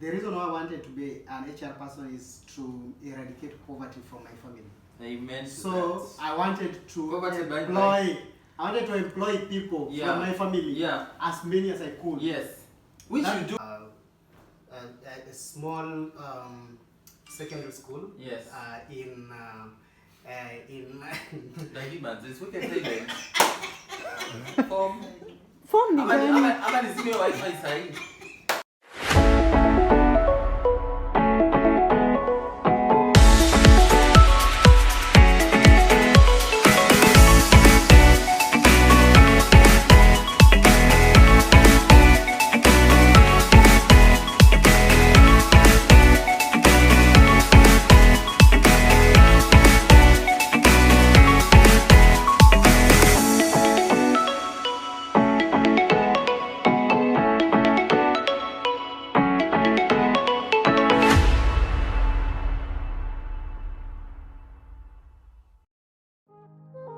The reason why I wanted to be an HR person is to eradicate poverty from my family. Amen. So I wanted to employ people from my family, as many as I could. Yes. We should do a small secondary school. Yes. In Form ama nizime wifi sahi.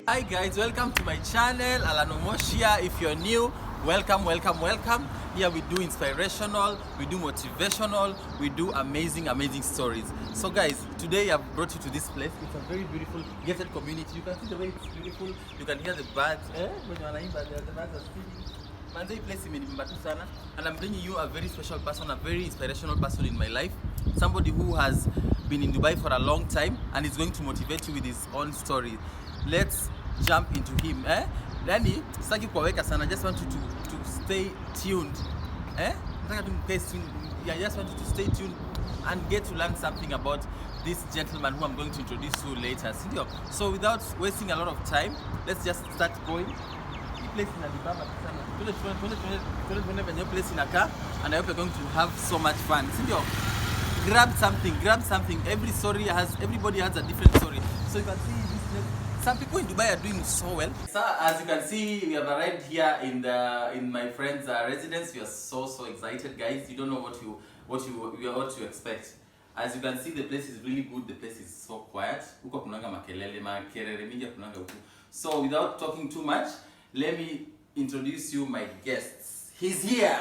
Hi guys, welcome to my channel, Alano Moshia. If you're new, welcome. Here we do inspirational, we do motivational, we do amazing stories. So guys, today I've brought you to this place. It's a very beautiful gated community. You can see the way it's beautiful. You can hear the birds. The birds are singing. Manze place imenibamba tu sana, and I'm bringing you a very special person, a very inspirational person in my life. Somebody who has been in Dubai for a long time and is going to motivate you with his own story. Let's jump into him. Nani, sitaki kuwaweka sana. I just want you to stay tuned. I just want you to stay tuned and get to learn something about this gentleman who I'm going to introduce you later. So without wasting a lot of time, let's just start going. Place in Alibaba sana. Tuone place in Aka, and I hope you're going to have so much fun. Grab something. Everybody has a different story. So you can see some people in Dubai are doing so well. So as you can see, we have arrived here in my friend's residence. We are so excited, guys. You don't know what you expect. As you can see, the place is really good. The place is so quiet. So without talking too much, let me introduce you my guests. He's here.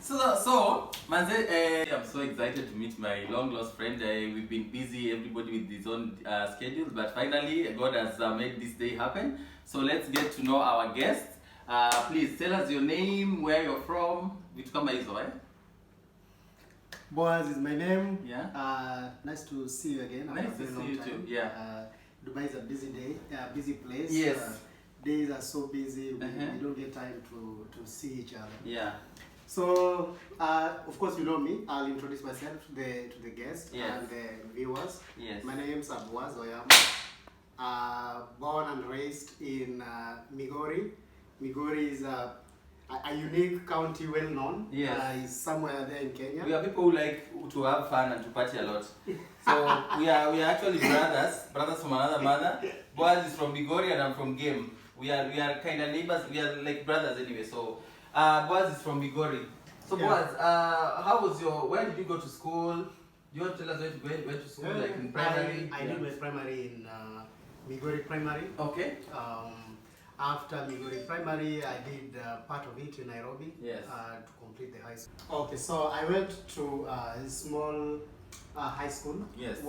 So, Manze, I'm so excited to meet my long lost friend. We've been busy, everybody with his own schedules, but finally God has made this day happen. So let's get to know our guest. Please tell us your name, where you're from. Boaz is my name. Yeah. Nice to see you again. Nice to see you too. Yeah. Dubai is a busy place. Yes. Days are so busy. We don't get time to see each other. Yeah. So, of course, you know me. I'll introduce myself to the guests and the viewers. Yes. My name is Boaz. I am born and raised in Migori. Migori is a unique county, well known. Yes. Is somewhere there in Kenya. We are people who like to have fun and to party a lot. So we are actually brothers from another mother. Boaz is from Migori and I'm from Game. We are kind of neighbors. We are like brothers anyway. So Boaz is from Migori. So Boaz, where did you go to school? Do you want to tell us where you went to school, like in primary? I did my primary in Migori Primary. Okay. After Migori Primary, I did part of it in Nairobi. Yes. To complete the high school. Okay, so I went to a small high school. Yes.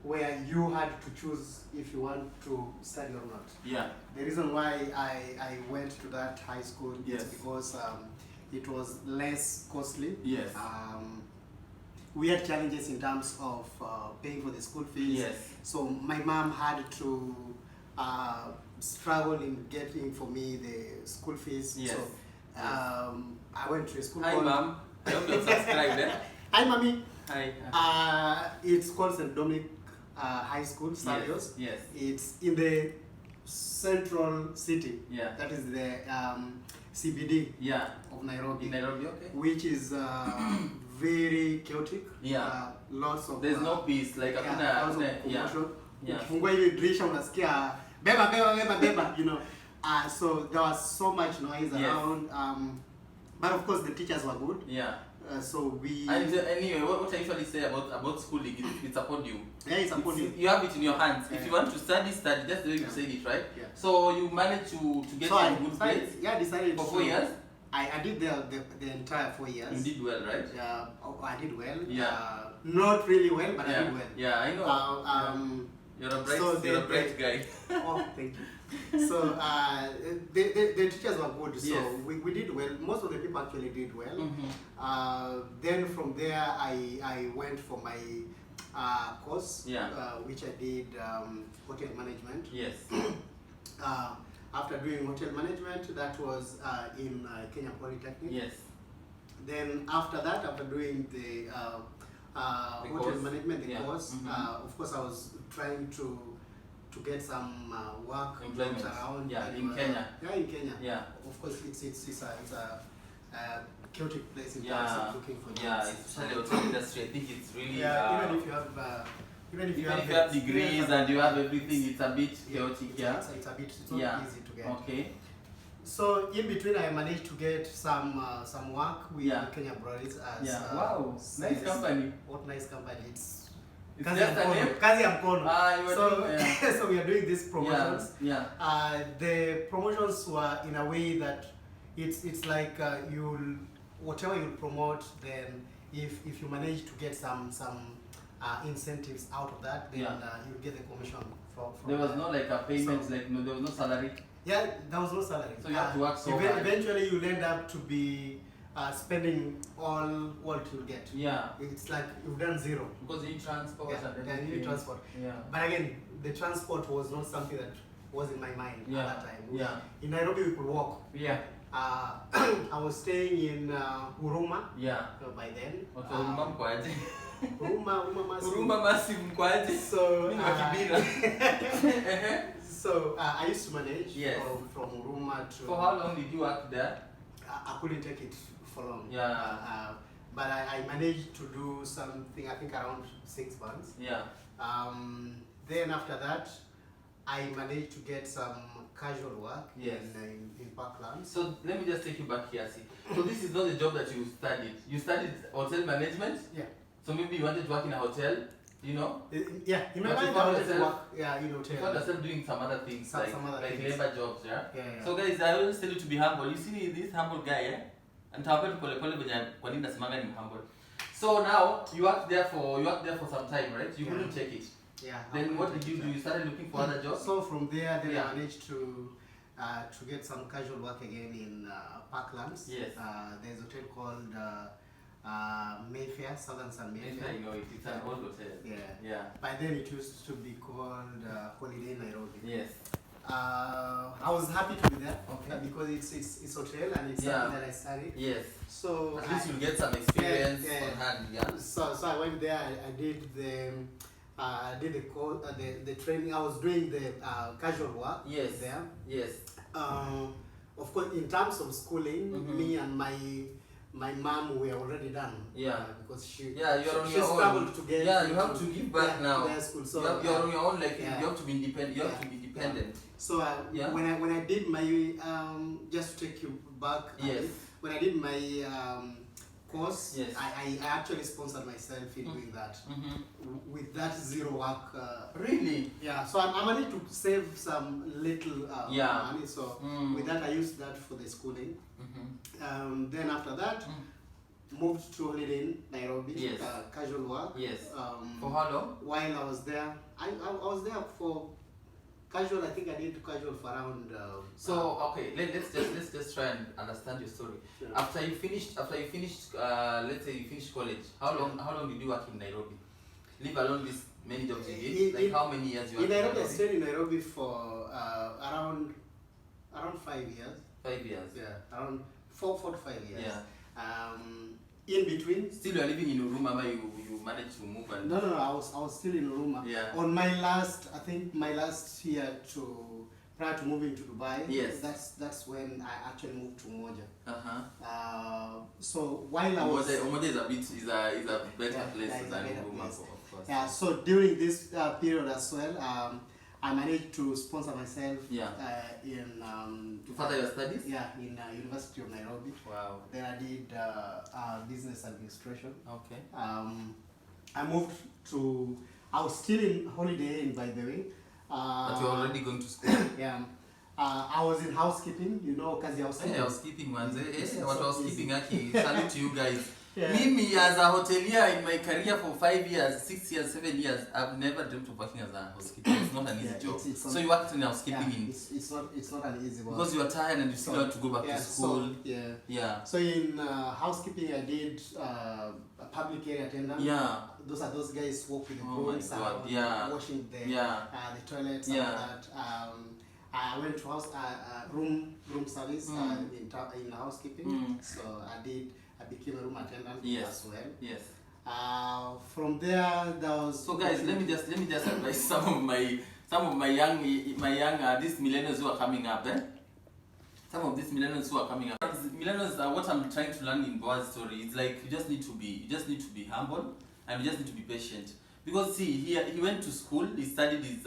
Where you had to choose if you want to study or not. Yeah. The reason why I went to that high school is because it was less costly. Yes. We had challenges in terms of paying for the school fees. Yes. So my mom had to struggle in getting for me the school fees. Yes. So I went to a school. Hi, Mom. I hope you're subscribed. Hi, Mommy. Hi. It's called St. Dominic High School, Stadios. Yes. It's in the central city. Yeah. That is the CBD. Yeah. Of Nairobi. In Nairobi, okay. Which is very chaotic. Yeah. Lots of. There's no peace. Like lots of commotion. Yeah. Ukifungua hivi dirisha unasikia beba. You know. So there was so much noise around. But of course the teachers were good. Yeah. So we. And anyway, what I usually say about schooling is it's upon you. Yeah, it's upon you. You have it in your hands. Yeah. If you want to study, study. That's the way you said it, right? Yeah. So you managed to get So some good grades. Yeah, decided for 4 years. I did the entire 4 years. You did well, right? Yeah, I did well. Yeah. Not really well, but yeah. I did well. Yeah, I know. You're a bright guy. Oh, thank you. So the teachers were good. So yes. we did well. Most of the people actually did well. Mm-hmm. Then from there, I went for my course, which I did hotel management. Yes. After doing hotel management, that was in Kenya Polytechnic. Yes. Then after that, after doing the hotel course. Management, the course, Mm-hmm. of course, I was trying to get some work employment around. Yeah, in Kenya. Yeah, in Kenya. Yeah. Of course, it's a chaotic place in terms Yeah. of looking for jobs. Yeah, especially the hotel industry. I think it's really. Even if you have. Even if you have degrees and you have everything, it's a bit chaotic. Yeah. It's not easy to get. Okay. So in between, I managed to get some work with Kenya Breweries as wow, nice company. What nice company? It's just a name? Kazi ya mkono. So we are doing these promotions. Yeah. The promotions were in a way that it's like whatever you promote, then if you manage to get some incentives out of that, then you get the commission from there was no like a payment, there was no salary. Yeah, there was no salary. So you have to work so hard. Eventually, you'll end up to be spending all what you'll get. Yeah. It's like you've done zero. Because you need transport and everything. You need transport. Yeah. But again, the transport was not something that was in my mind at that time. In Nairobi, we could walk. Yeah. I was staying in Huruma. Yeah. By then. Huruma mkwaje? Huruma Massive mkwaje? So I used to manage from Huruma to. For how long did you work there? I couldn't take it for long. Yeah. But I managed to do something, I think around 6 months. Yeah. Then after that, I managed to get some casual work in Parkland. So let me just take you back here, see. So this is not the job that you studied. You studied hotel management? Yeah. So maybe you wanted to work in a hotel, Yeah, in my mind I wanted to work in hotel. You found yourself doing some other things, like labor jobs, yeah? Yeah. So guys, I always tell you to be humble. You see this humble guy, yeah? And kwa nini nasemanga ni humble. So now you worked there for some time, right? You couldn't take it. Yeah. Then what did you do? You started looking for other jobs? So from there, then I managed to get some casual work again in Parklands. Yes. There's a hotel called Mayfair, Southern Sun Mayfair. Mayfair, you know it. It's an old hotel. Yeah. By then it used to be called Holiday Nairobi. Yes. I was happy to be there because it's hotel and it's something that I studied. Yes. So at least you'll get some experience on hand. Yeah. So I went there. I did the training. I was doing the casual work. Yes. There. Yes. Of course, in terms of schooling, me and my mom were already done. Yeah. Because she struggled to get. Yeah, you have to give back now. To their school. So you're on your own. Like you have to be independent. You have to be dependent. So when I did my just to take you back. Yes. When I did my course, I actually sponsored myself in doing that. With that zero work. Really? Yeah. So I managed to save some little money. So with that, I used that for the schooling. Then after that, moved to Holiday in Nairobi. Yes. Casual work. Yes. For how long? While I was there, I was there for casual. I think I did casual for around. Let's just try and understand your story. Sure. After you finished, let's say you finished college. How long did you work in Nairobi? Leave alone this many jobs you did. How many years you worked in Nairobi? I stayed in Nairobi for around 5 years. 5 years. Yeah, around 4 to 5 years. Yeah. In between, still you are living in Huruma, but you managed to move and. No, I was still in Huruma. Yeah. On my last year prior to moving to Dubai. Yes. That's when I actually moved to Umoja. So while I was. Umoja is a better place than Huruma, of course. Yeah. So during this period as well, I managed to sponsor myself in to further your studies. Yeah, in University of Nairobi. Wow. Then I did business administration. Okay. I moved to. I was still in holiday, by the way. But you're already going to school. Yeah. I was in housekeeping, you know, kazi ya housekeeping. Yeah, housekeeping, man. What housekeeping, actually. Salute to you guys. Me, as a hotelier in my career for 5 years, 6 years, 7 years, I've never dreamt of working as a housekeeper. It's not an easy job. So you worked in housekeeping it's not an easy one. Because you are tired and you still have to go back to school. So in housekeeping, I did a public area attendant. Yeah. Those are those guys who work with the brooms, washing the toilets and all that. I went to room service in housekeeping. So I became a room attendant as well. Yes. From there was. So guys, let me just advise some of my young these millennials who are coming up. Some of these millennials who are coming up. Millennials are what I'm trying to learn in Boaz's story. It's like you just need to be humble and you just need to be patient. Because see, he went to school, he studied his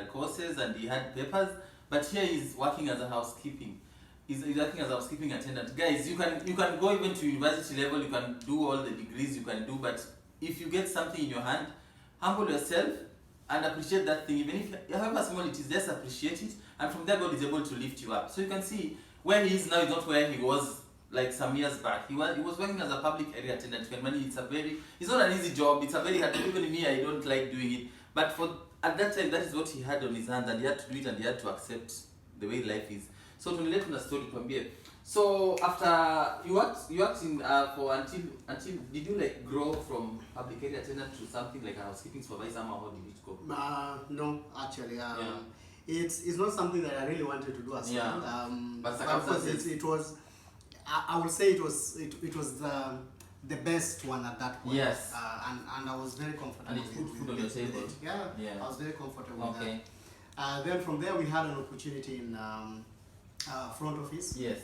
courses and he had papers, but here he's working as a housekeeping. He's working as a housekeeping attendant. Guys, you can go even to university level, you can do all the degrees you can do, but if you get something in your hand, humble yourself and appreciate that thing. Even if however small it is, just appreciate it, and from there God is able to lift you up. So you can see where he is now is not where he was like some years back. He was working as a public area attendant. It's not an easy job. It's a very hard job. Even me, I don't like doing it. But at that time, that is what he had on his hands, and he had to do it, and he had to accept the way life is. So to relate to the story, so after you worked in for until did you like grow from public area attendant to something like a housekeeping supervisor, or how did it go? No, actually, it's not something that I really wanted to do as well. But it was. I would say it was the best one at that point. Yes. And I was very comfortable. And it put food on your table. Yeah. I was very comfortable with that. Then from there we had an opportunity in front office. Yes.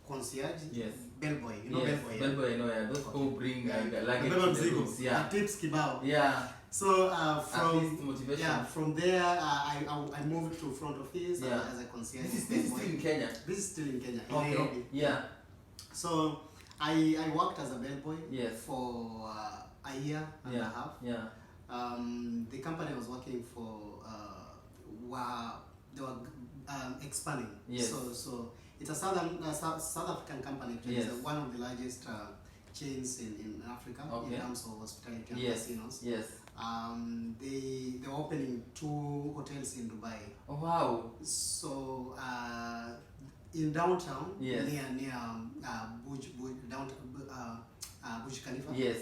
Concierge. Yes. Bellboy. You know Bellboy. Bellboy, you know, yeah. Those who bring luggage to the rooms. Yeah. Tips kibao. Yeah. So from there I moved to front office as a concierge. This is still in Kenya. This is still in Kenya. In okay. Nairobi. Yeah. So I worked as a bellboy for a year and a half. Yeah. The company I was working for they were expanding. Yes. So it's a South African company. Yes. It's one of the largest chains in Africa in terms of hospitality and casinos. Yes. They were opening 2 hotels in Dubai. Oh wow! So in downtown, near Burj Khalifa. Yes.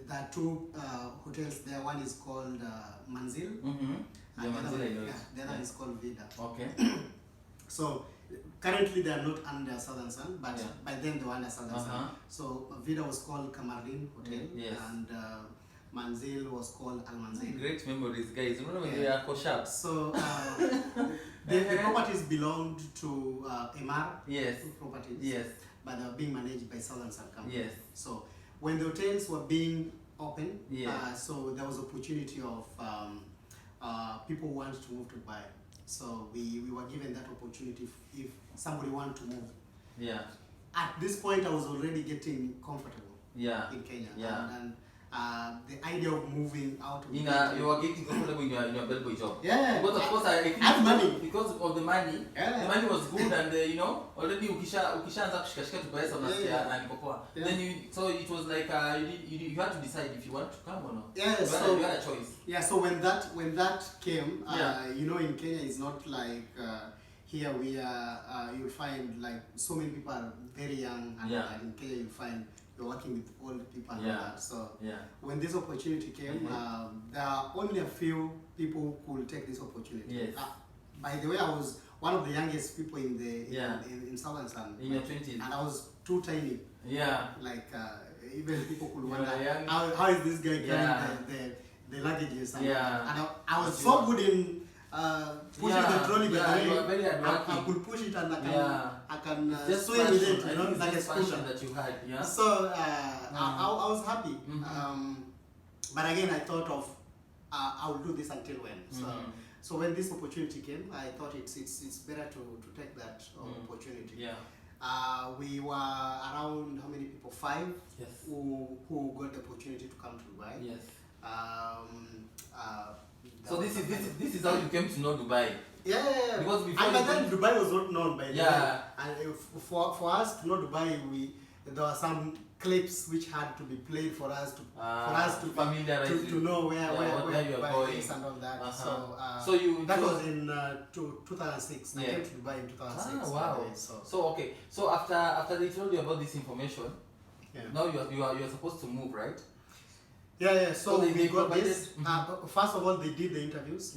There are 2 hotels there. One is called Manzil. And the other is called Vida. Okay. So currently they are not under Southern Sun, but by then they were under Southern Sun. So Vida was called Kamarin Hotel, and Manzil was called Al Manzil. Great memories, guys. Remember when they were sharp. So the properties belonged to Emar Properties. Yes. But they were being managed by Southern Sun Company. Yes. So when the hotels were being opened, so there was opportunity of people who wanted to move to Dubai. So we were given that opportunity if somebody wanted to move. Yeah. At this point, I was already getting comfortable. In Kenya. Yeah. And the idea of moving out of you were getting comfortable in your bellboy job. Yeah. Because of course I think had money. Because of the money. Yeah. The money was good and already ukishaanza kushikashika tu pesa unasikia na niko poa. Then so it was like you had to decide if you want to come or not. Yeah. So you had a choice. Yeah. So when that came, in Kenya it's not like here we are. You'll find like so many people are very young, and in Kenya you'll find you're working with old people and all that. So when this opportunity came, there are only a few people who could take this opportunity. Yes. By the way, I was one of the youngest people in Southern Sun. In your 20s. And I was too tiny. Yeah. Like even people could wonder how is this guy carrying the luggages. And I was so good in pushing the trolley, but I could push it and I can just swing with it, like a passion that you had. Yeah. So I was happy. But again, I thought of I will do this until when. So So when this opportunity came, I thought it's better to take that opportunity. Yeah. We were around how many people? 5. Yes. Who got the opportunity to come to Dubai. Yes. So this is how you came to know Dubai. Yeah. Because before and then Dubai was not known by the way. And for us to know Dubai, there were some clips which had to be played for us to know where you're Dubai going is and all that. So that was in 2006. I came to Dubai in 2006. Wow. Okay. So after they told you about this information, now you are supposed to move, right? Yeah. So we got this. First of all, they did the interviews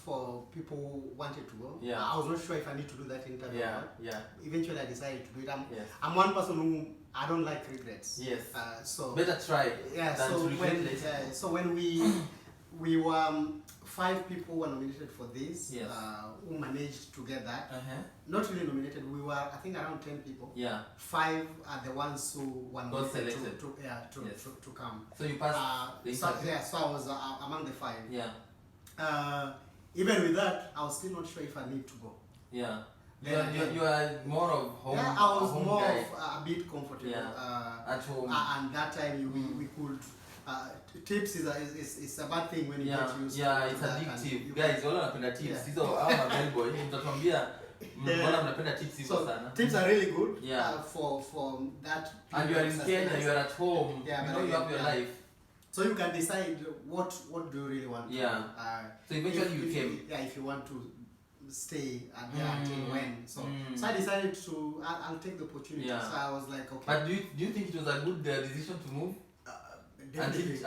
for people who wanted to go. Yeah. I was not sure if I need to do that interview. Yeah. Eventually, I decided to do it. I'm one person who I don't like regrets. Yes. So better try. Yeah. So when we were 5 people were nominated for this. Yes. Who managed to get that. Not really nominated. We were I think around 10 people. Yeah. 5 are the ones who were selected to come. So you passed the interview. So I was among the 5. Yeah. Even with that, I was still not sure if I need to go. Yeah. You are more of home. Yeah, I was more guy. Of a bit comfortable. At home. And that time we could. Tips is a bad thing when you get used to it's addictive. Guys, wala wanapenda tips. Hizo ama Bellboy. Mtatuambia mbona mnapenda tips hizo sana. Tips are really good for that. And you are in Kenya, you are at home. You know you have your life. So you can decide what do you really want to do. So eventually you came. If you want to stay there until when. So I decided to I'll take the opportunity. So I was like, okay. But do you think it was a good decision to move? And to date,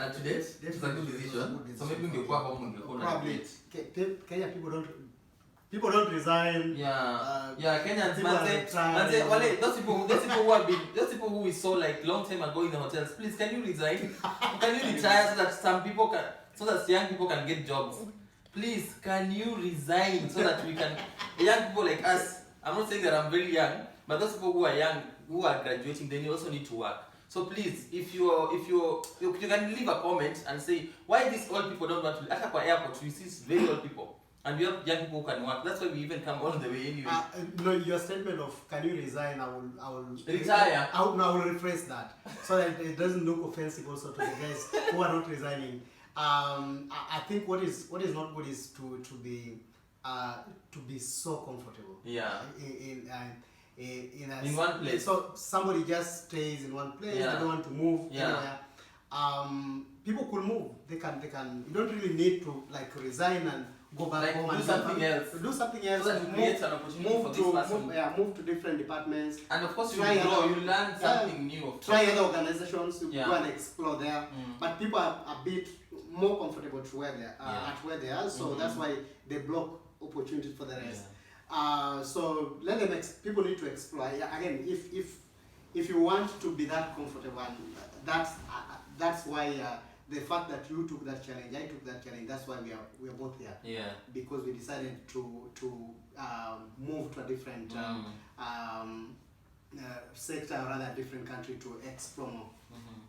it's a good decision. So maybe ungekuwa home ungekuwa na probably. Kenya people don't resign. Kenyans manze, those people who we saw like long time ago in the hotels. Please, can you resign? Can you retire so that young people can get jobs? Please, can you resign so that we can young people like us. I'm not saying that I'm very young, but those people who are young, who are graduating, they also need to work. So please, if you can leave a comment and say why these old people don't want to. At the airport, we see very old people, and we have young people who can work. That's why we even come all the way anyway. No, your statement of can you resign? I will retire. I will rephrase that so that it doesn't look offensive also to the guys who are not resigning. I think what is not good is to be so comfortable. In one place. So somebody just stays in one place. They don't want to move anywhere. People could move. They can. You don't really need to like resign and go back home and do something else. Do something else. So that creates an opportunity for this person. Move to different departments. And of course you grow. You learn something new. Try other organizations. You go and explore there. But people are a bit more comfortable to where they are at where they are. So that's why they block opportunities for the rest. So let them people need to explore. Again, if you want to be that comfortable, and that's why the fact that you took that challenge, I took that challenge. That's why we are both here. Because we decided to move to a different sector or rather a different country to explore more.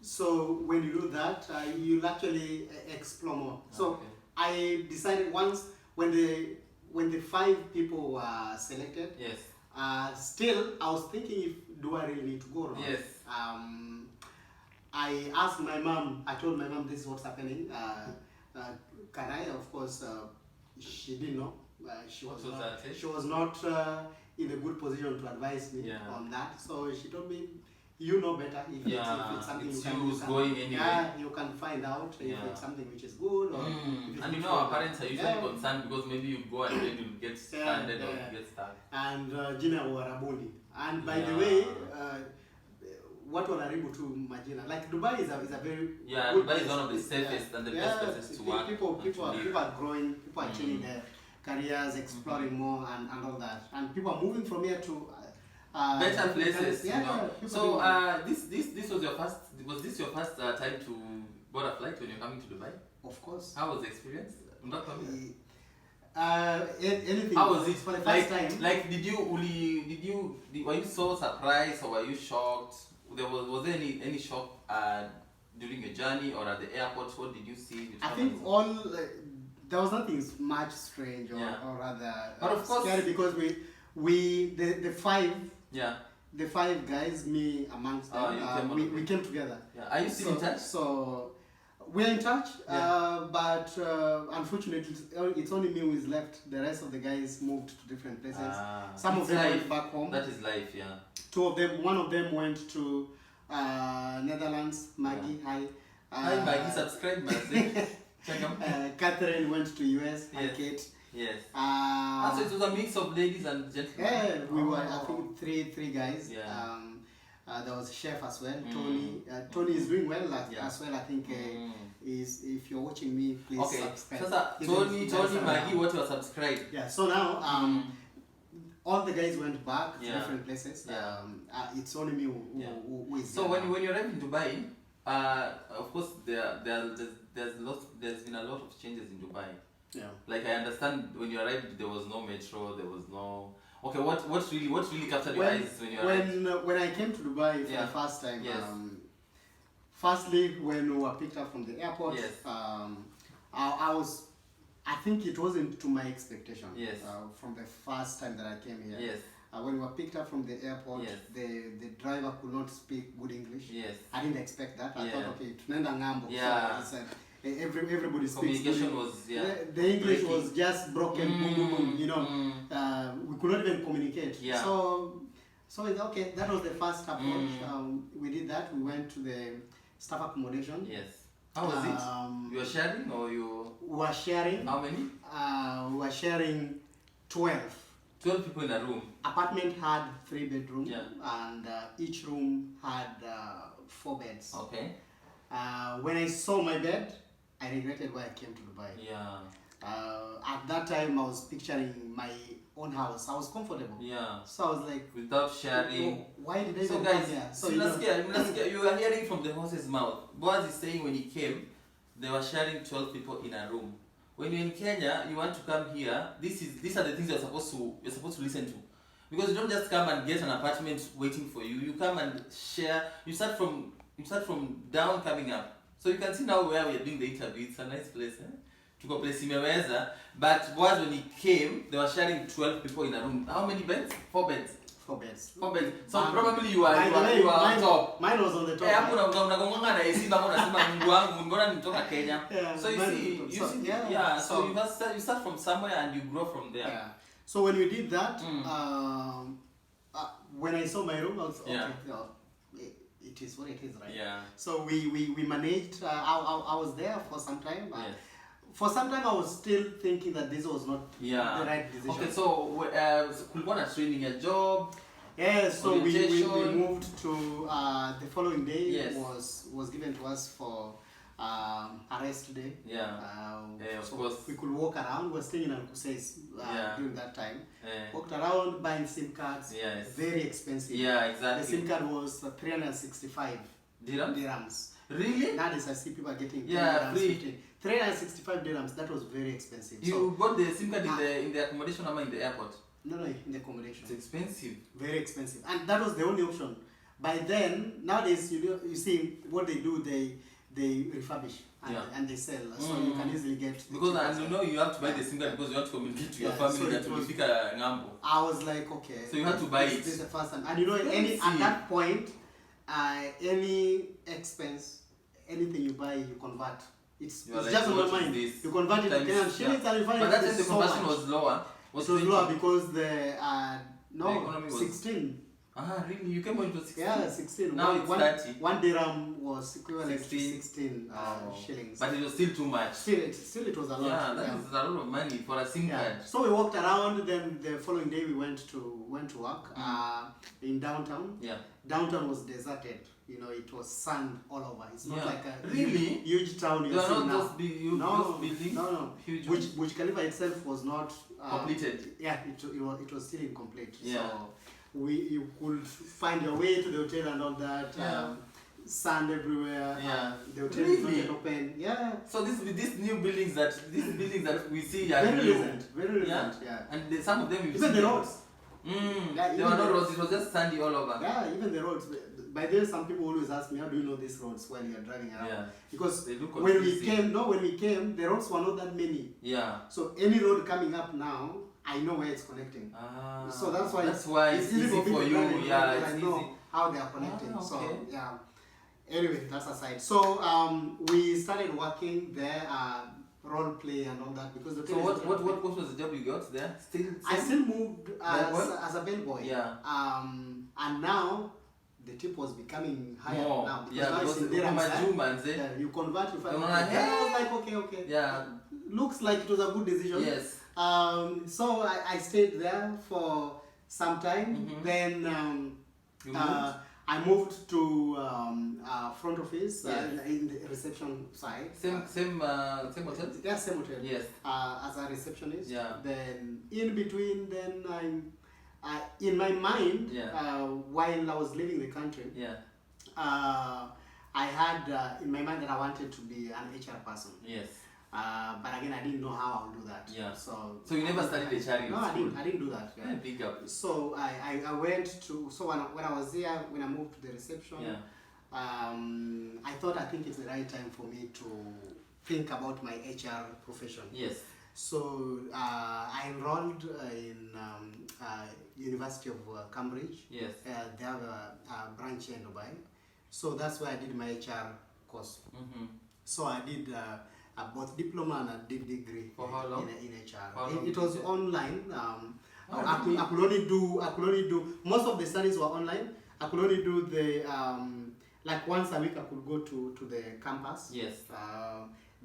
So when you do that, you'll actually explore more. So I decided once when the 5 people were selected, still I was thinking do I really need to go or not? I asked my mom, I told my mom this is what's happening. Can I? Of course, she didn't know. She was not in a good position to advise me on that. So she told me, you know better if it's something you can find out if it's something which is good or and our parents are usually concerned because maybe you go and then you get stranded or you get stuck. And Jina Warabuni. And by the way, what wanaribu to majina, like Dubai is a very good Dubai is one of the safest and the best places to work. People are growing, people are changing their careers, exploring more and all that, and people are moving from here to better places. So this was your first. Was this your first time to board a flight when you're coming to Dubai? Of course. How was the experience? Anything. How was it for the first time? Like, were you so surprised or were you shocked? Was there any shock during your journey or at the airport? What did you see? I think all There was nothing much strange or rather but of course, scary because the five yeah. The five guys, me amongst them, we came together. Yeah. Are you still in touch? So we're in touch, but unfortunately, it's only me who is left. The rest of the guys moved to different places. Some of them went back home. That is life, yeah. One of them went to Netherlands. Maggie, hi. Hi Maggie, subscribe, Maggie. Catherine went to US. Yes. Hi Kate. Yes. So it was a mix of ladies and gentlemen. Yeah, we were I think three guys. Yeah. There was a chef as well, Tony. Tony is doing well as well. I think is if you're watching me, please subscribe. Tony, Maggie, what you are subscribed? Yeah. So now all the guys went back to different places. Yeah. It's only me who is. So when you arrived in Dubai, of course there's been a lot of changes in Dubai. Yeah. Like I understand when you arrived there was no metro, there was no. Okay, what really captured your eyes when you arrived? When I came to Dubai for the first time, firstly when we were picked up from the airport, I think it wasn't to my expectation. Yes. From the first time that I came here. Yes. When we were picked up from the airport, the driver could not speak good English. Yes. I didn't expect that. I thought, okay, tunaenda ngambo. Yeah. So everybody speaks. Communication was the English was just broken. Boom, boom, you know. We could not even communicate. Yeah. So okay, that was the first approach. We did that. We went to the staff accommodation. Yes. How was it? You were sharing or you? We were sharing. How many? We were sharing 12. 12 people in a room. Apartment had 3 bedrooms, and each room had 4 beds. Okay. When I saw my bed, I regretted why I came to Dubai. Yeah. At that time, I was picturing my own house. I was comfortable. Yeah. So I was like, without sharing. Why did I so even guys, come here? So you are hearing from the horse's mouth. Boaz is saying when he came, they were sharing 12 people in a room. When you're in Kenya, you want to come here. These are the things you're supposed to listen to, because you don't just come and get an apartment waiting for you. You come and share. You start from down coming up. So you can see now where we are doing the interview. It's a nice place. Tuko place imeweza. But Boaz, when he came, they were sharing 12 people in a room. How many beds? 4 beds. 4 beds. 4 beds. So probably you are on top. Mine was on the top. Unagongana na AC bado unasema Mungu wangu mbona nitoka Kenya. So you see so you start from somewhere and you grow from there. Yeah. So when we did that, when I saw my room, I was it is what it is, right? Yeah. So we managed. I was there for some time. Yes. For some time, I was still thinking that this was not the right decision. Okay, so kulikuwa na training, a job. Yeah, so we moved to the following day. Was given to us for arrest day. Yeah. Of course. We could walk around. We were staying in Alcuses during that time. Walked around buying SIM cards. Yes. Very expensive. Yeah, exactly. The SIM card was 365 dirhams. Really? Nowadays I see people are getting free. 365 dirhams. That was very expensive. You got the SIM card in the accommodation or in the airport? No, in the accommodation. It's expensive. Very expensive. And that was the only option. By then, nowadays you see what they do. They refurbish and they sell, so you can easily get. Because and you have to buy the SIM card because you have to communicate to your family that will speak ngambo. I was like, okay. So you had to buy it. This is the first time, and at that point, any expense, anything you buy, you convert. It's like, just on your mind. You convert it to Kenyan shillings and you find it. But that time the conversion was lower. It was lower because the economy was 16. Really? You came when it was 16? Yeah, 16. Now it's 30. 1 dirham was equivalent to 16 shillings. But it was still too much. Still it was a lot. Yeah, that is a lot of money for a SIM card. So we walked around. Then the following day we went to work in downtown. Yeah. Downtown was deserted. It was sand all over. It's not like a really huge town. They are not those buildings. No. Huge. Which Khalifa itself was not completed. Yeah, it was still incomplete. Yeah. So you could find your way to the hotel and all that. Yeah. Sand everywhere. Yeah. The hotel is not yet open. Yeah. So these new buildings that we see are very recent. Very recent. Yeah. And some of them even the roads. there were no roads. It was just sandy all over. Yeah, even the roads. by then some people always ask me, how do you know these roads while you're driving around? Yeah. Because They look when we confusing. came, the roads were not that many. Yeah. So any road coming up now, I know where it's connecting. Ah. So that's why it's easy for people you. driving Yeah, around, it's I easy. know how they are connecting. Ah, okay. So yeah. Anyway, that's aside. So we started working there, role play and all that because the So what was the job you got there? I still moved Bellboy? as a bellboy. Yeah. And now the tip was becoming higher More. now Yeah, now it's because in dirhams, yeah. you convert to 500. Hey. Then I was like, okay. Yeah. Looks like it was a good decision. Yes. So I stayed there for some time. Mm-hmm. Then You moved? I moved to front office Yes. in the reception side. Same hotel? Yeah, same hotel. Yes. As a receptionist. Yeah. Then in between, then in my mind, Yeah. while I was leaving the country, Yeah. I had in my mind that I wanted to be an HR person. Yes. But again, I didn't know how I would do that. Yeah. So you never studied HR in No, school? I didn't do that. Yeah. Yeah, big up. So I went to, so when I was there, when I moved to the reception, Yeah. I think it's the right time for me to think about my HR profession. Yes. So I enrolled in University of Cambridge. Yes. They have a branch here in Dubai. So that's where I did my HR course. Mm-hmm. So I did both diploma and a degree For how long? in HR. How long It was did you- online. really? I could only do most of the studies were online. I could only do the like once a week I could go to the campus. Yes.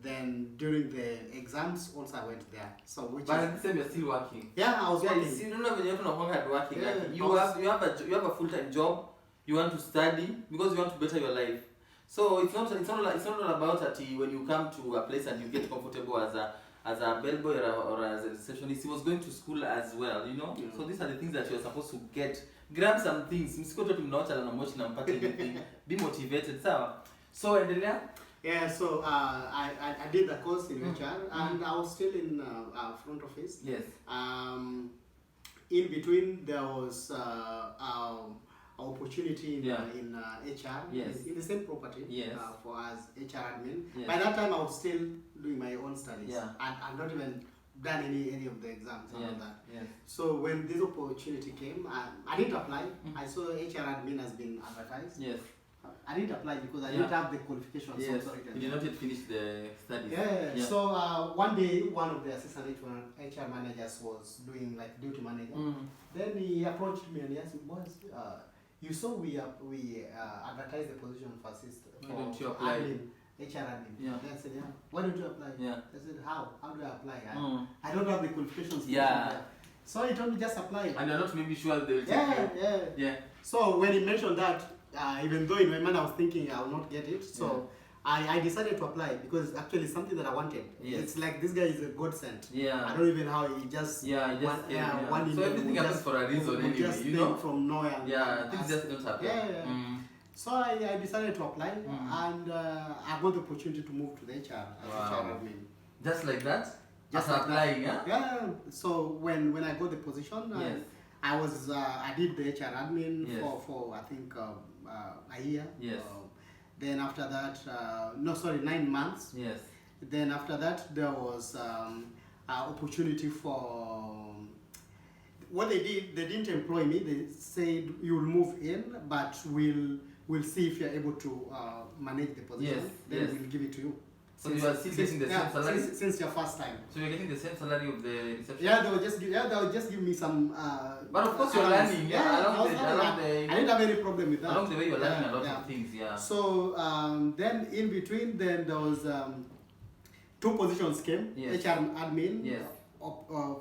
Then during the exams also I went there. So which But is, at the same, you're still working. yeah, I was Yeah, working. you don't have any hard working. Yeah, Like, I you was- have a full-time job. You want to study because you want to better your life. So it's not all about that when you come to a place and you get comfortable as a bellboy or as a receptionist. He was going to school as well, you know. Yeah. So these are the things that you're supposed to get. Grab some things. Msikoto mnaocha na mochi na mpate anything. Be motivated, sawa. So endelea. Yeah, so I did the course in HR and I was still in front office. Yes. In between there was opportunity in HR Yes. in the same property. Yes. For as HR admin. Yes. By that time I was still doing my own studies. Yeah. And I've not even done any of the exams and all that. Yes. So when this opportunity came, I didn't apply. I saw HR admin has been advertised. Yes. I didn't apply because I didn't have the qualifications. Yes. So sorry. You did not yet finish the studies. Yeah. So one day, one of the assistant HR managers was doing like duty manager. Then he approached me and he asked me, Boaz, you saw we advertised the position for assistant. Why don't you apply? HR admin. Yeah. Then I said, yeah. Why don't you apply? Yeah. I said, how? How do I apply? I don't have the qualifications. Yeah. So he told me just apply. And you're not maybe sure they'll take you. Yeah. So when he mentioned that, even though in my mind I was thinking I will not get it, so I decided to apply because actually it's something that I wanted. Yes. It's like this guy is a godsend. Yeah. I don't even know how he just He just came, yeah. one So everything happens for a reason anyway, just you know? from nowhere. Yeah, things just don't happen. Yeah. So I decided to apply and I got the opportunity to move to the HR as Wow. HR admin. Just like that? Just After like applying, that. yeah? Yeah. So when I got the position, Yes. I did the HR admin Yes. for I think a year. Yes. Then after that, 9 months. Yes. Then after that, there was opportunity for what they did. They didn't employ me. They said you'll move in, but we'll see if you're able to manage the position. Yes, Then yes. we'll give it to you. So you are still getting the same salary? Since your first time. So you're getting the same salary of the reception? Yeah, they will just give me some. But of course you're allowance. learning, Yeah, along I was the- learning. along the- I didn't have any problem with that. Along the way you're learning Yeah, a lot yeah. of things, yeah. So then in between, then there was two positions came. Yes. HR admin. Yes.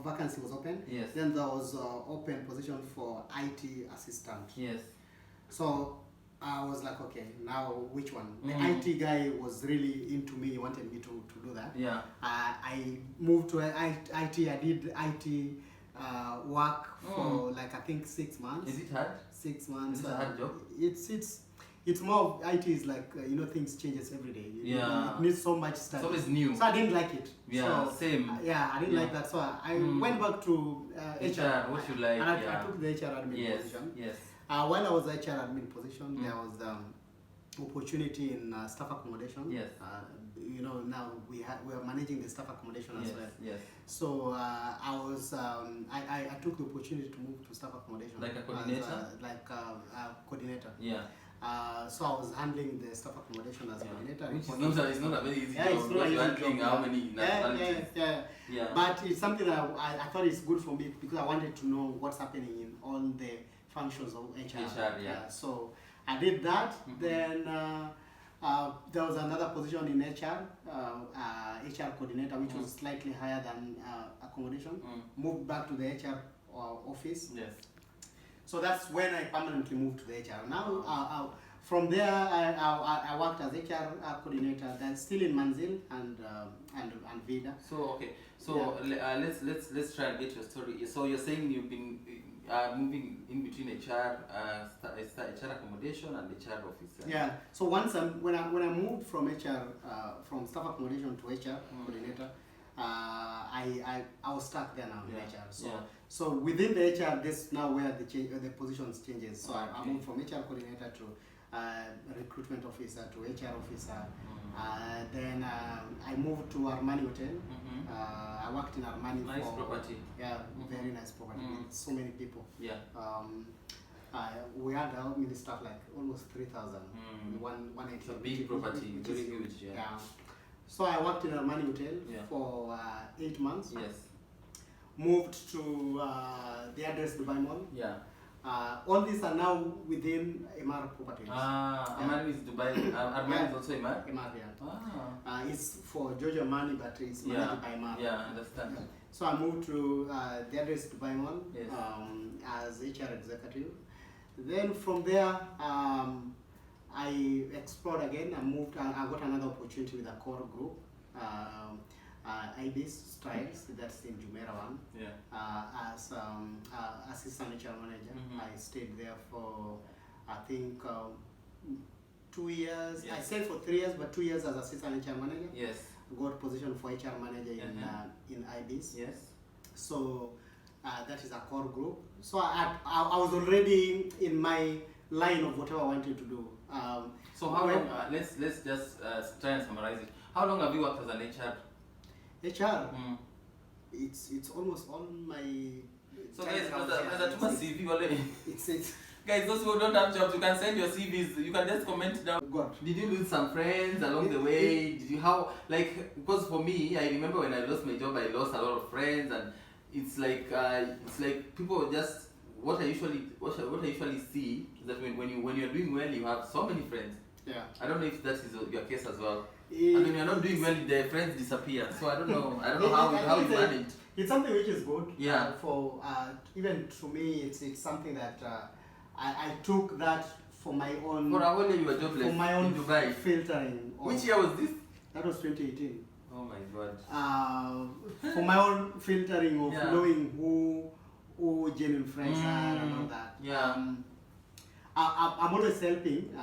Vacancy was open. Yes. Then there was open position for IT assistant. Yes. So I was like, okay, now which one? The Mm. IT guy was really into me. He wanted me to do that. Yeah. I moved to IT. I did IT work for like I think 6 months. Is it hard? 6 months. Is it a hard job? It's more of IT is like things changes every day. Yeah. It needs so much study. It's always new. So I didn't like it. Yeah, So, same. I didn't like that. So I went back to HR. HR, what you like, And I yeah. took the HR admin Yes, position. yes. While I was HR admin position, there was opportunity in staff accommodation. Yes. You know, now we are managing the staff accommodation as well. Yes. So I was I took the opportunity to move to staff accommodation. Like a coordinator. A coordinator. Yeah. So I was handling the staff accommodation as coordinator. Which is not a very easy job. It's not You're easy handling job, how many nationalities? Yeah. But it's something that I thought it's good for me because I wanted to know what's happening in all the functions of HR. So I did that. Then there was another position in HR, HR coordinator, which was slightly higher than accommodation. Moved back to the HR office. Yes. So that's when I permanently moved to the HR. Now, from there, I worked as HR coordinator. Then still in Manzil and Vida. So okay. So let's try and get your story. So you're saying you've been moving in between HR accommodation and HR office. Yeah. So once when I moved from HR from staff accommodation to HR coordinator, I was stuck there now in HR. So within the HR, this now where the positions changes. So I moved from HR coordinator to recruitment officer to HR officer. Then I moved to Armani Hotel. I worked in Armani. Nice property. Yeah, very nice property with so many people. Yeah. We had how many staff, like almost 3,000. It's a big property, very huge. Yeah. So I worked in Armani Hotel for 8 months. Yes. Moved to the address Dubai Mall. Yeah. All these are now within Emar Properties. Armani is Dubai. Armani is also Emar? Emar, yeah. It's for Georgia Money, but it's managed by Emar. Yeah, I understand. So I moved to the address Dubai Mall as HR executive. Then from there, I explored again. I got another opportunity with a core group. Ibis Strides, that's in Jumeirah one. As assistant HR manager. I stayed there for I think 2 years. I stayed for 3 years, but 2 years as assistant HR manager. Yes. Got position for HR manager in Ibis. Yes. So that is a core group. So I was already in my line of whatever I wanted to do. So how long? Let's just try and summarize it. How long have you worked as an HR? HR. It's almost all my. So guys, there's a CV already. It's guys, those who don't have jobs, you can send your CVs. You can just comment down. God. Did you lose some friends along the way? Did you because for me, I remember when I lost my job, I lost a lot of friends, and it's like people just what I usually see is that when you're doing well, you have so many friends. Yeah. I don't know if that is your case as well. And when you're not doing well, the friends disappear. So I don't know how you manage. It's something which is good. Yeah. For even to me, it's something that I took that for my own. For a whole year you were jobless for my own in Dubai. Filtering. Which year was this? That was 2018. Oh my God. For my own filtering of knowing who genuine friends are and all that. Yeah. I'm always helping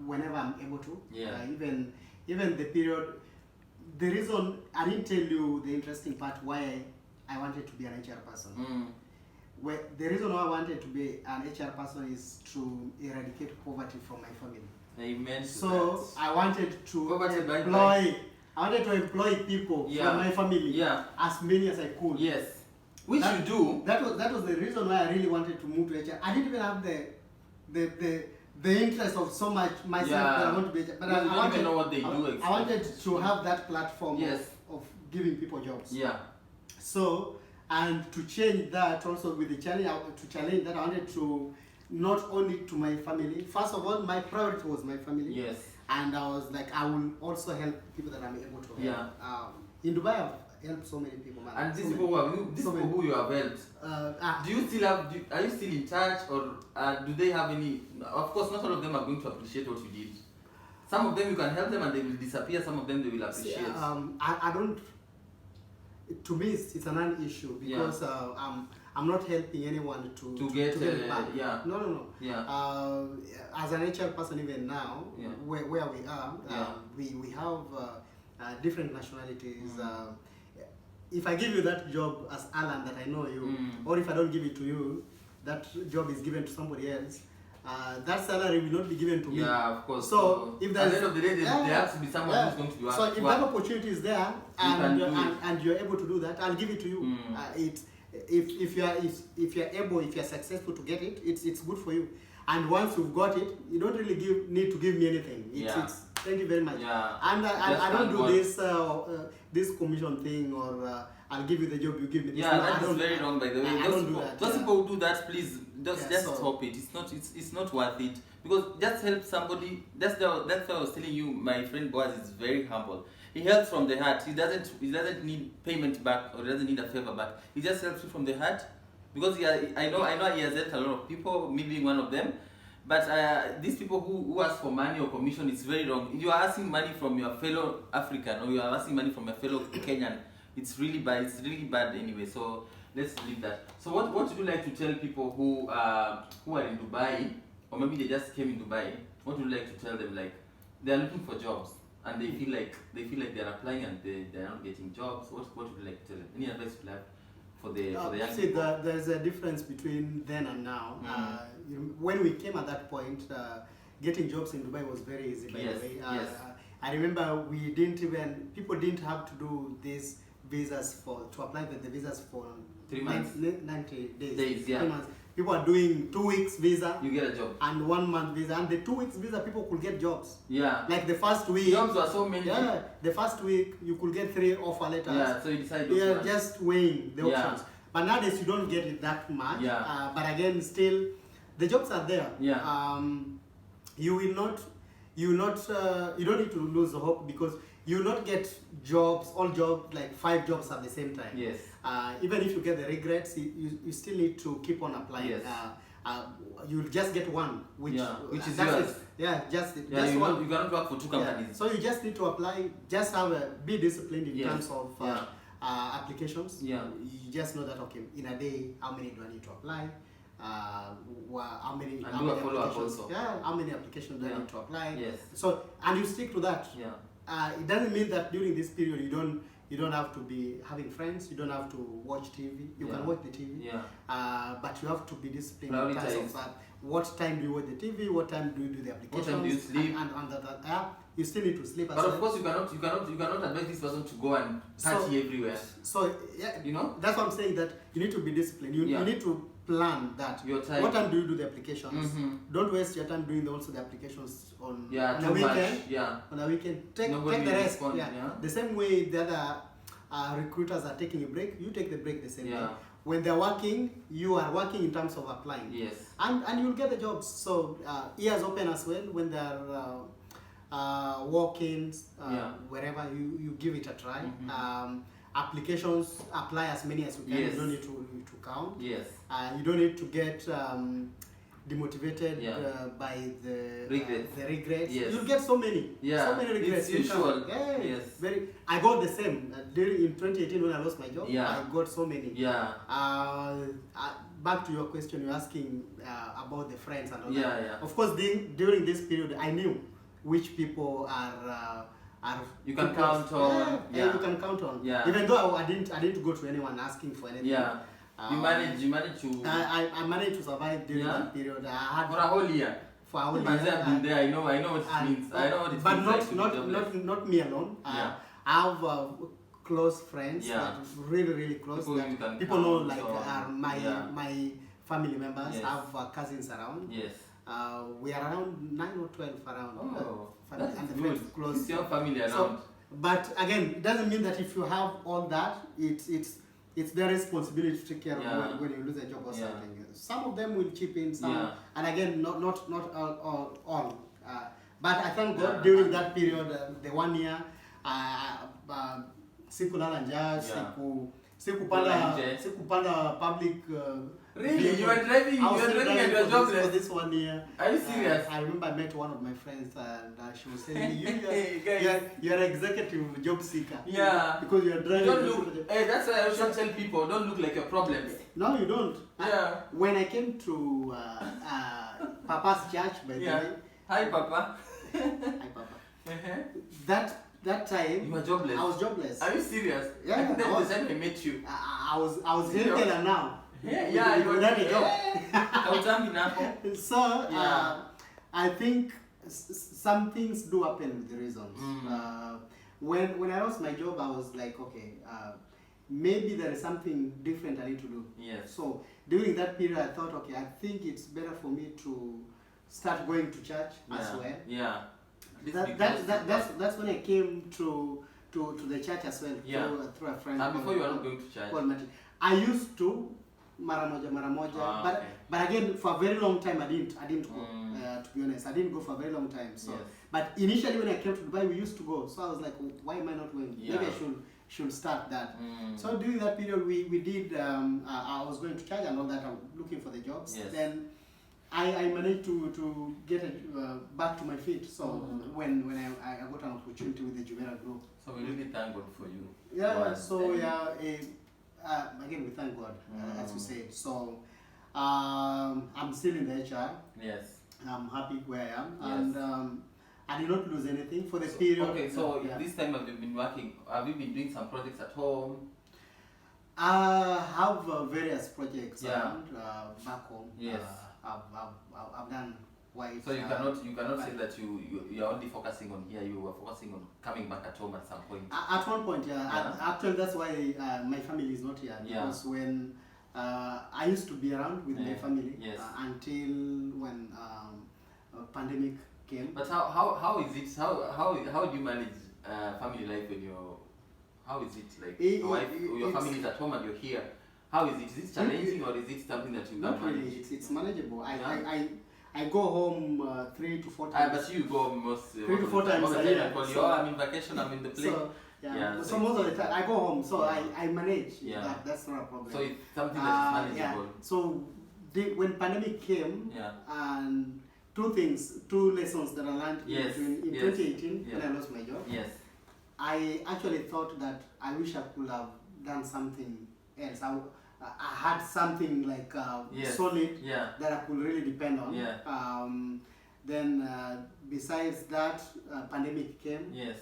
whenever I'm able to. Yeah. Even the period, the reason I didn't tell you the interesting part why I wanted to be an HR person. The reason why I wanted to be an HR person is to eradicate poverty from my family. Amen. So I wanted to employ people from my family as many as I could. Yes. Which you do. That was the reason why I really wanted to move to HR. I didn't even have the interest of so much myself that I want to be, but I don't even know what they do. I wanted to have that platform of giving people jobs. Yeah. So, and to change that also with the challenge, to challenge that, I wanted to not only to my family. First of all, my priority was my family. Yes. And I was like, I will also help people that I'm able to help. Yeah. In Dubai, I've helped so many people, man. And these people who you have helped, do you still have? Are you still in touch, or do they have any? Of course, not all of them are going to appreciate what you did. Some of them you can help them and they will disappear. Some of them they will appreciate. I don't. To me, it's a non-issue because I'm not helping anyone to get it back. Yeah. No. Yeah. As an HR person, even now, where we are, we have different nationalities. If I give you that job as Alan that I know you, or if I don't give it to you, that job is given to somebody else. that salary will not be given to me. Yeah, of course. So if at the end of the day, there has to be someone who's going to be working. So if that opportunity is there and you're able to do that, I'll give it to you. If you're successful to get it, it's good for you. And once you've got it, you don't really need to give me anything. It's thank you very much. Yeah. And I don't do this commission thing or I'll give you the job, you give me this. Yeah, that's very wrong, by the way. Those people who do that, please just stop it. It's not worth it, because just help somebody. That's why I was telling you. My friend Boaz is very humble. He helps from the heart. He doesn't need payment back, or doesn't need a favor back. He just helps you from the heart, because I know he has helped a lot of people, me being one of them. But these people who ask for money or commission, it's very wrong. If you are asking money from your fellow African, or you are asking money from your fellow Kenyan, it's really bad. It's really bad anyway. So let's leave that. So what would you like to tell people who are in Dubai, or maybe they just came in Dubai? What would you like to tell them? Like, they are looking for jobs and they feel like they are applying and they are not getting jobs. What would you like to tell them? Any advice you have for the young people? There's a difference between then and now. When we came at that point, getting jobs in Dubai was very easy. By the way, I remember people didn't have to do these visas to apply for the visas for 3 months, 90 days. 3 months. People are doing 2 weeks visa. You get a job. And 1 month visa. And the 2 weeks visa, people could get jobs. Yeah. Like the first week. Jobs were so many. Yeah. The first week, you could get 3 offer letters. Yeah. So you decide. Yeah, just weighing the options. But nowadays, you don't get it that much. Yeah. But again, still, the jobs are there. Yeah. You don't need to lose hope, because you will not get jobs, all jobs, like 5 jobs at the same time. Yes. Even if you get the regrets, you still need to keep on applying. Yes. You'll just get one, which is yours. Just you one. You cannot work for 2 companies. So you just need to apply. Just be disciplined in terms of applications. Yeah. You just know that, okay, in a day, how many do I need to apply? How many applications? Also. Yeah, how many applications do I need to apply? Yes. So, and you stick to that. Yeah. It doesn't mean that during this period you don't have to be having friends. You don't have to watch TV. You can watch the TV. Yeah. But you have to be disciplined in terms of that. What time do you watch the TV? What time do you do the applications? What time do you sleep? And you still need to sleep. But of course, you cannot advise this person to go and party everywhere. So yeah, that's what I'm saying. That you need to be disciplined. You need to plan that. Your time. What time do you do the applications? Don't waste your time doing also the applications on a weekend. On a weekend, take the rest. The same way the other recruiters are taking a break, you take the break the same way. When they're working, you are working in terms of applying. Yes. And you'll get the jobs. So ears open as well when they're walk-ins, wherever you give it a try. Applications, apply as many as you can. Yes. You don't need to count. Yes. You don't need to get demotivated by the regrets. Yes. You'll get so many. So many regrets. It's usual. Yes. I got the same. In 2018 when I lost my job, I got so many. Back to your question, you're asking about the friends and all that. Of course, during this period, I knew which people are you can count on. You can count on. Even though I didn't go to anyone asking for anything. You managed to. I managed to survive during that period. I had for a whole year. For a whole year. I've been there. I know what it means. I know what it means. But not me alone. I have close friends. That really, really close. People know, like my family members. I have cousins around. Yes. We are around 9 or 12 around. That's and the good. friends close. It's your family around. So, but again, it doesn't mean that if you have all that, it's their responsibility to take care of when you lose a job or something. Some of them will chip in, some, and again, not all. But I thank God during that period, the 1 year, sikulala njaa, sikupanda public. Really? You are driving and you are jobless for this 1 year. Are you serious? I remember I met one of my friends and she was saying, you are executive job seeker. Yeah. Because you are driving. Don't look. Hey, that's why I always tell people, don't look like your problems. No, you don't. When I came to Papa's church, by the way. Hi, Papa. Hi, Papa. That time, you were jobless. I was jobless. Are you serious? Yeah. I think that was the time I met you. I was healthier now. Yeah, you got a job. Kautambi nako. So Yeah. I think some things do happen with the reasons. When I lost my job, I was like, okay, maybe there is something different I need to do. Yes. So during that period, I thought, okay, I think it's better for me to start going to church as well. Yeah. That's when I came to the church as well. Yeah. Through a friend. And before you were not going to church? I used to mara moja, okay. but again for a very long time I didn't go. To be honest, I didn't go for a very long time. So, yes. But initially when I came to Dubai, we used to go. So I was like, why am I not going? Yeah. Maybe I should start that. So during that period, we did. I was going to church and all that. I'm looking for the jobs. Yes. Then I managed to get back to my feet. So when I got an opportunity with the Jumeirah Group. So we really thank God for you. Yeah. Boaz. So yeah. Again, we thank God, as you said. So I'm still in the HR. Yes. I'm happy where I am, Yes. and I did not lose anything for the period. Okay, so this time have you been working? Have you been doing some projects at home? I have various projects Yeah. around back home. Yes. I've done quite. So you cannot say that you are only focusing on here. You were focusing on coming back at home at some point. At one point, yeah. Actually, that's why my family is not here. Yeah. Because when I used to be around with my family Yes. until when pandemic came. But how is it? How do you manage family life when you're? How is it like? Your family is at home and you're here. How is it? Is it challenging or is it something that you not can manage? really? It's manageable. I go home 3 to 4 times. But you go most 3 to 4 times most of a the time year. I call you, So- I'm in vacation, I'm in the plane. So, Yeah, so so most of the time I go home, so I manage. Yeah. That's not a problem. So it's something that is manageable. So when pandemic came, Yeah. and two lessons that I learned Yes, in yes, 2018 yeah. when I lost my job. Yes. I actually thought that I wish I could have done something else. I had something like Yes. solid Yeah. that I could really depend on. Yeah. Then besides that, pandemic came. Yes.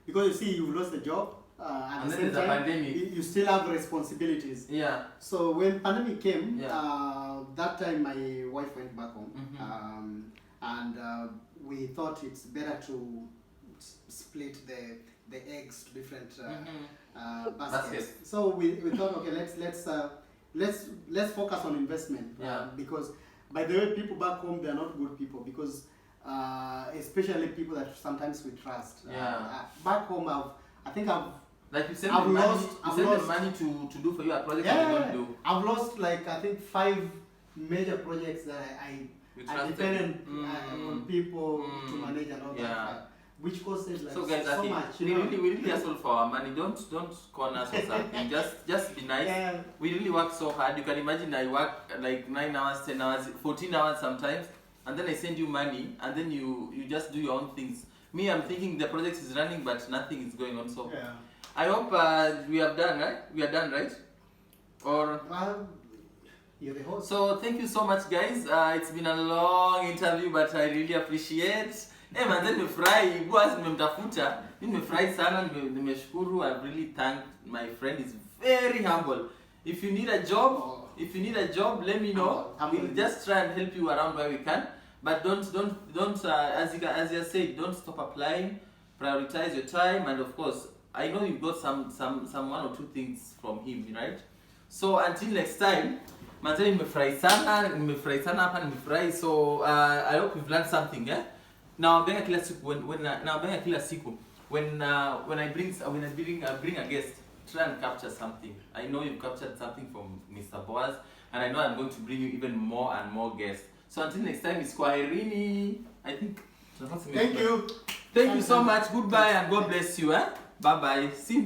Because you see, you lost the job. At And the then same there's a time, pandemic. you still have responsibilities. Yeah. So when pandemic came, Yeah. that time my wife went back home, Mhm. and we thought it's better to split the eggs to different baskets. So we thought, okay, let's focus on investment. Yeah. Because by the way, people back home, they are not good people, because especially people that sometimes we trust. Yeah. Back home, I think I've Like you send I've the money, lost- you I've send the lost- money to do for you a project that you don't do. I've lost like I think 5 major projects that You I trusted. depended Mm. on people to Mm. manage and all Yeah. that, which costed like So guys, I so think much. we really hustle for our money. Don't corner us or something. Just be nice. Yeah. We really work so hard. You can imagine I work like 9 hours, 10 hours, 14 hours sometimes, and then I send you money, and then you just do your own things. Me, I'm thinking the project is running, but nothing is going on. So Yeah. I hope we have done, right? We are done, right? Or Well, you're the host. so thank you so much, guys. It's been a long interview, but I really appreciate. Man, nimefurahi, Boaz nimemtafuta. Nimefurahi sana, nimeshukuru. I really thank my friend. He's very humble. If you need a job, let me know. We'll just try and help you around where we can. But don't as you said, don't stop applying. Prioritize your time, and of course, I know you've got some 1 or 2 things from him, right? So until next time, manzeni nimefurahi sana hapa, nimefurahi. So I hope you've learned something, eh? Nawaambia kila siku when I bring a guest, try and capture something. I know you've captured something from Mr. Boaz, and I know I'm going to bring you even more and more guests. So until next time, it's Kwaherini. I think. Thank you. Thank you so much. Goodbye and God bless you. Bye bye. See you.